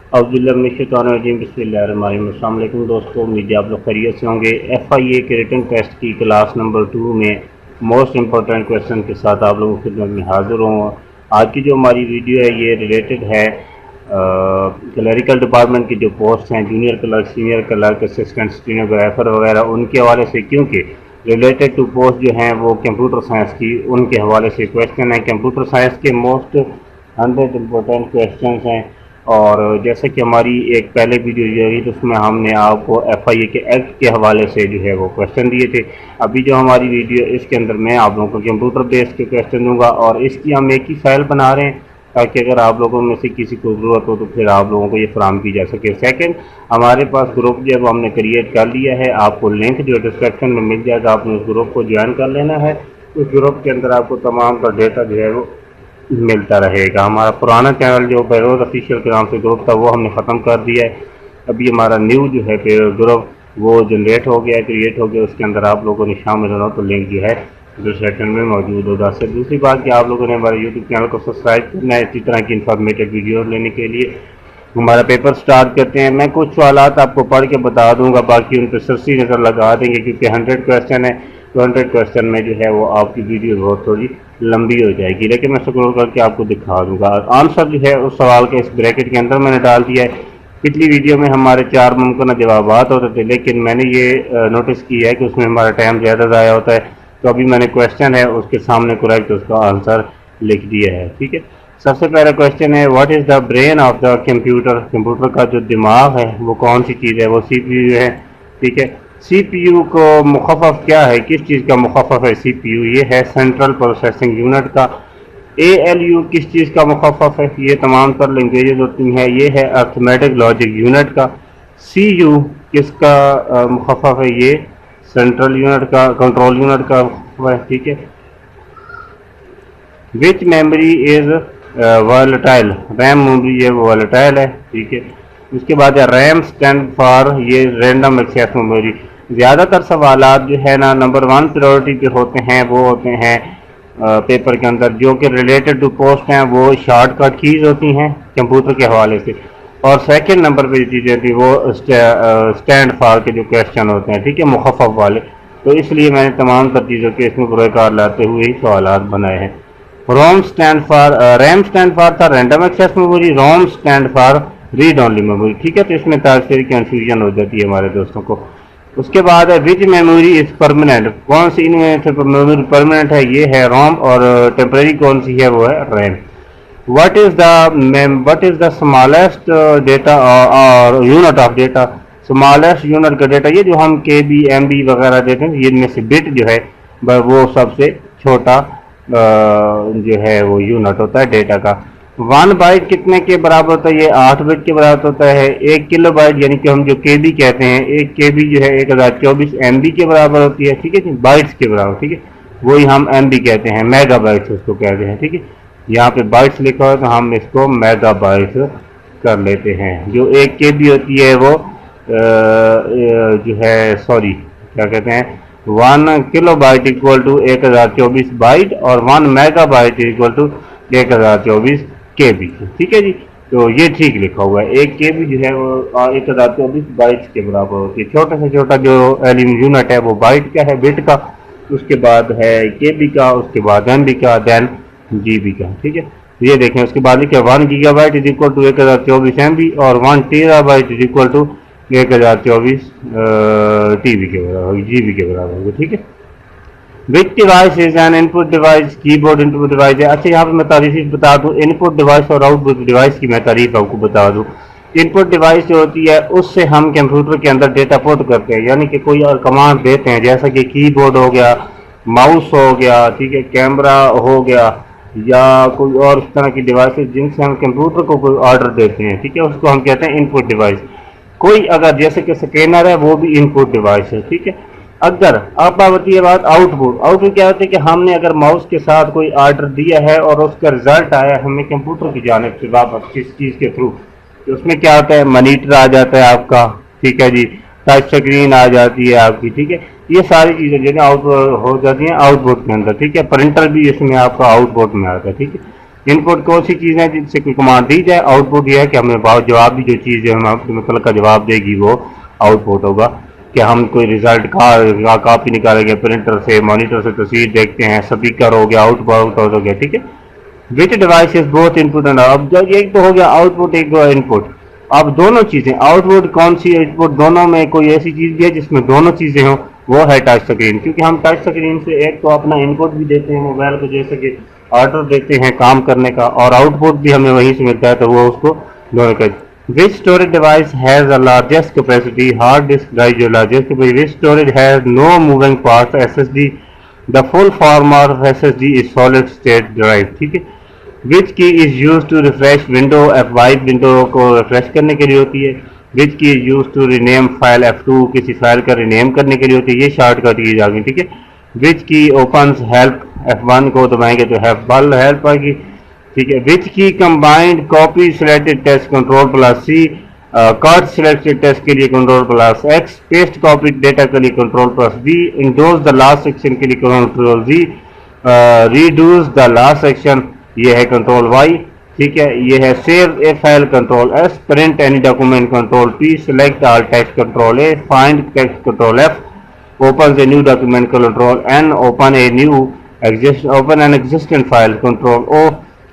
बिस्मिल्लाहिर्रहमानिर्रहीम। दोस्तों, उम्मीद है आप लोग खैरियत से होंगे। FIA के रिटन टेस्ट की क्लास नंबर 2 में मोस्ट इम्पोर्टेंट क्वेश्चन के साथ आप लोगों की खिदमत में हाजिर हूँ। आज की जो हमारी वीडियो है ये रिलेटेड है क्लरिकल डिपार्टमेंट की जो पोस्ट हैं, junior clerk, senior clerk, assistant stenographer वगैरह, उनके हवाले से, क्योंकि रिलेटेड टू पोस्ट जो हैं वो कंप्यूटर साइंस की, उनके हवाले से क्वेश्चन है। कंप्यूटर साइंस के मोस्ट 100 इम्पोर्टेंट क्वेश्चन हैं। और जैसे कि हमारी एक पहले वीडियो जो है उसमें हमने आपको FIA के एक्ट के हवाले से जो है वो क्वेश्चन दिए थे। अभी जो हमारी वीडियो इसके अंदर मैं आप लोगों को कंप्यूटर बेस्ड के क्वेश्चन दूंगा और इसकी हम एक ही फाइल बना रहे हैं ताकि अगर आप लोगों में से किसी को ज़रूरत हो तो फिर आप लोगों को ये फराहम की जा सके। सेकंड, हमारे पास ग्रुप जो है वो हमने क्रिएट कर लिया है। आपको लिंक जो डिस्क्रिप्शन में मिल जाएगा, आपने उस ग्रुप को ज्वाइन कर लेना है। उस ग्रुप के अंदर आपको तमाम का डेटा जो है वो मिलता रहेगा। हमारा पुराना चैनल जो बेरोज ऑफिशियल के नाम से ग्रुप था वो हमने ख़त्म कर दिया है। अभी हमारा न्यू जो है ग्रुप वो जनरेट हो गया है, क्रिएट हो गया। उसके अंदर आप लोगों ने शामिल होना तो लिंक जो है डिस्क्रिप्शन में मौजूद होगा। से दूसरी बात कि आप लोगों ने हमारे यूट्यूब चैनल को सब्सक्राइब करना है इसी तरह की इंफॉर्मेटिव वीडियो लेने के लिए। हमारा पेपर स्टार्ट करते हैं। मैं कुछ सवालात आपको पढ़ के बता दूंगा, बाकी उन पर सरसी नज़र लगा देंगे क्योंकि 100 क्वेश्चन है। तो 100 क्वेश्चन में जो है वो आपकी वीडियो बहुत थोड़ी लंबी हो जाएगी, लेकिन मैं स्क्रॉल करके आपको दिखा दूंगा। आंसर जो है उस सवाल के इस ब्रैकेट के अंदर मैंने डाल दिया है। पिछली वीडियो में हमारे 4 मुमकिन जवाब होते थे, लेकिन मैंने ये नोटिस किया है कि उसमें हमारा टाइम ज़्यादा ज़ाया होता है, तो अभी मैंने क्वेश्चन है उसके सामने करेक्ट उसका आंसर लिख दिया है। ठीक है, सबसे पहला क्वेश्चन है, what is the brain of the computer. Computer का जो दिमाग है वो कौन सी चीज़ है? वो CPU है। ठीक है, CPU को मुखफ़फ़ क्या है, किस चीज़ का मुखफ़फ़ है CPU? ये है सेंट्रल प्रोसेसिंग यूनिट का। ALU किस चीज़ का मुखफ़फ़ है? ये तमाम तर लैंग्वेजेज होती हैं। ये है अर्थमेटिक लॉजिक यूनिट का। CU किसका मुखफ़फ़ है? ये सेंट्रल यूनिट का, कंट्रोल यूनिट का है। ठीक है, which memory is volatile. RAM memory ये वॉलेटाइल है। ठीक है, उसके बाद है रैम स्टैंड फॉर, ये रैंडम एक्सेस मेमोरी। ज़्यादातर सवालात जो है ना नंबर 1 प्रायोरिटी पे होते हैं, वो होते हैं पेपर के अंदर जो कि रिलेटेड टू पोस्ट हैं, वो शॉर्टकट कीज़ होती हैं कंप्यूटर के हवाले से। और सेकंड नंबर पे जो चीज़ें थी वो स्टैंड फॉर के जो क्वेश्चन होते हैं, ठीक है, मुखफ़फ़ वाले। तो इसलिए मैंने तमाम तर चीज़ों के इसमें बुरकार लाते हुए ही सवालात बनाए हैं। ROM stand for, RAM stand for था random access memory, ROM stand for read only memory. ठीक है, तो इसमें तासीर कन्फ्यूजन हो जाती है हमारे दोस्तों को। उसके बाद है विच मेमोरी इज परमानेंट। कौन सी इनमें से मेमोरी परमानेंट है? ये है रोम। और टेम्परेरी कौन सी है? वो है RAM. What is the smallest data और unit of data. Smallest unit का डेटा, ये जो हम KB MB वगैरह देते हैं, ये इनमें से बिट जो है वो सबसे छोटा जो है वो यूनिट होता है डेटा का। 1 बाइट कितने के बराबर होता है? ये 8 बिट के बराबर होता है। 1 किलो बाइट यानी कि हम जो KB कहते हैं, 1 KB जो है 1024 MB के बराबर होती है। ठीक है जी, बाइट्स के बराबर। ठीक है, वही हम MB कहते हैं, मेगा बाइट्स उसको कहते हैं। ठीक है, यहाँ पे बाइट्स लिखा हो तो हम इसको मेगा बाइट्स कर लेते हैं। जो 1 KB होती है वो जो है, सॉरी क्या कहते हैं, 1 kilobyte equal to 1024 byte और 1 megabyte equal to 1024 KB। ठीक है जी, तो ये ठीक लिखा हुआ है। 1 KB जो है वो 1024 बाइट्स के बराबर होती है। छोटा से छोटा जो यूनिट है वो बाइट का है, बिट का। उसके बाद है KB का, उसके बाद MB का, देन GB का। ठीक है, ये देखें उसके बाद लिखा 1 gigabyte is equal to 1024 MB और 1 terabyte is equal to 1024 GB के बराबर, GB के बराबर। ठीक है, which device is an input device. Keyboard input device है। अच्छा, यहाँ पे मैं तारीफ बता दूँ, इनपुट डिवाइस और आउटपुट डिवाइस की मैं तारीफ आपको बता दूँ। इनपुट डिवाइस जो होती है उससे हम कंप्यूटर के अंदर डेटा पुट करते हैं, यानी कि कोई और कमांड देते हैं, जैसा कि कीबोर्ड हो गया, माउस हो गया, ठीक है, कैमरा हो गया, या कोई और इस तरह की डिवाइसेस जिनसे हम कंप्यूटर को कोई ऑर्डर देते हैं। ठीक है, उसको हम कहते हैं इनपुट डिवाइस। कोई अगर जैसे कि स्कैनर है वो भी इनपुट डिवाइस है। ठीक है, अगर अब आती है बात आउटपुट। आउटपुट क्या होता है कि हमने अगर माउस के साथ कोई ऑर्डर दिया है और उसका रिजल्ट आया हमें कंप्यूटर की जानिब से वापस किस चीज़ के थ्रू, तो उसमें क्या होता है, मॉनिटर आ जाता है आपका। ठीक है जी, टच स्क्रीन आ जाती है आपकी। ठीक है, ये सारी चीज़ें जो है आउटपुट हो जाती हैं आउटपुट के अंदर। ठीक है, प्रिंटर भी इसमें आपका आउटपुट में आता है। ठीक है, इनपुट कौन सी चीज़ है जिससे कोई कमांड दी जाए, आउटपुट ये है कि हमें जवाब भी जो चीज़ है हम मतलब का जवाब देगी वो आउटपुट होगा। कि हम कोई रिजल्ट का कॉपी निकालेंगे प्रिंटर से, मॉनिटर से तस्वीर देखते हैं, स्पीकर हो गया, आउटपुट हो गया, ठीक है। Which device is both input and, अब जब एक तो हो गया आउटपुट, एक इनपुट। अब दोनों चीजें आउटपुट कौन सी, इनपुट दोनों में कोई ऐसी चीज भी है जिसमें दोनों चीजें हों, वो है टच स्क्रीन। क्योंकि हम टच स्क्रीन से एक तो अपना इनपुट भी देते हैं मोबाइल को, जैसे कि ऑर्डर देते हैं काम करने का, और आउटपुट भी हमें वहीं से मिलता है, तो वो उसको दोनों का। Which storage device has a largest capacity, hard disk drive जो largest, which storage has no moving part, SSD, the full form of SSD is solid state drive, ठीक है। Which key is use to refresh window, F5 window को refresh करने के लिए होती है। Which key is use to rename file, F2 किसी file का रिनेम करने के लिए होती है। ये शॉर्टकट यूज आ गई, ठीक है। विच की ओपन्स हेल्प, F1 को दबाएंगे तो हेल्प आएगी, ठीक है। Which key combined copy selected text control plus C, cut selected text के लिए control plus X, paste copy data के लिए control plus V, undoes the last section के लिए control Z, reduce the last section ये है control Y, ठीक है। ये है save a file control S, print any document control P, select all text control A, find text control F, open a new document control N, open an existing file control O,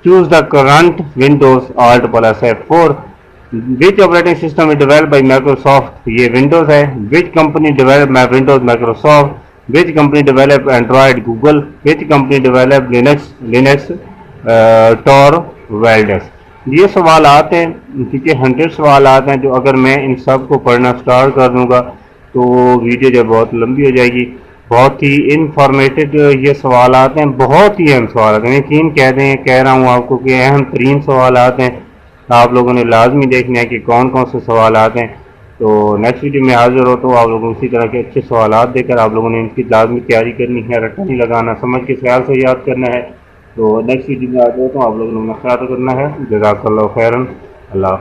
choose the current Windows Alt plus F4, which operating system is developed by Microsoft, ये Windows है। which company developed Windows, Microsoft, which company developed Android, Google, which company developed Linux, Tor, Valdes। ये सवाल आते हैं, ठीक है, 100 सवाल आते हैं, जो अगर मैं इन सब को पढ़ना स्टार्ट कर दूंगा तो वीडियो जो बहुत लंबी हो जाएगी। बहुत ही इनफॉर्मेटिव ये सवाल आते हैं, बहुत ही अहम सवाल आते हैं, यकीन कह रहा हूँ आपको कि अहम तरीन सवाल आते हैं। आप लोगों ने लाजमी देखना है कि कौन कौन से सवाल आते हैं। तो नेक्स्ट वीडियो में हाजिर हो तो आप लोगों को इसी तरह के अच्छे सवाल देकर आप लोगों ने इनकी लाजमी तैयारी करनी है, रट्टा नहीं लगाना, समझ के ख्याल से याद करना है। तो नेक्स्ट वीडियो में हाजिर हो तो आप लोगों ने ख्याल करना है। जज़ाकल्लाहु खैरन। अल्लाह।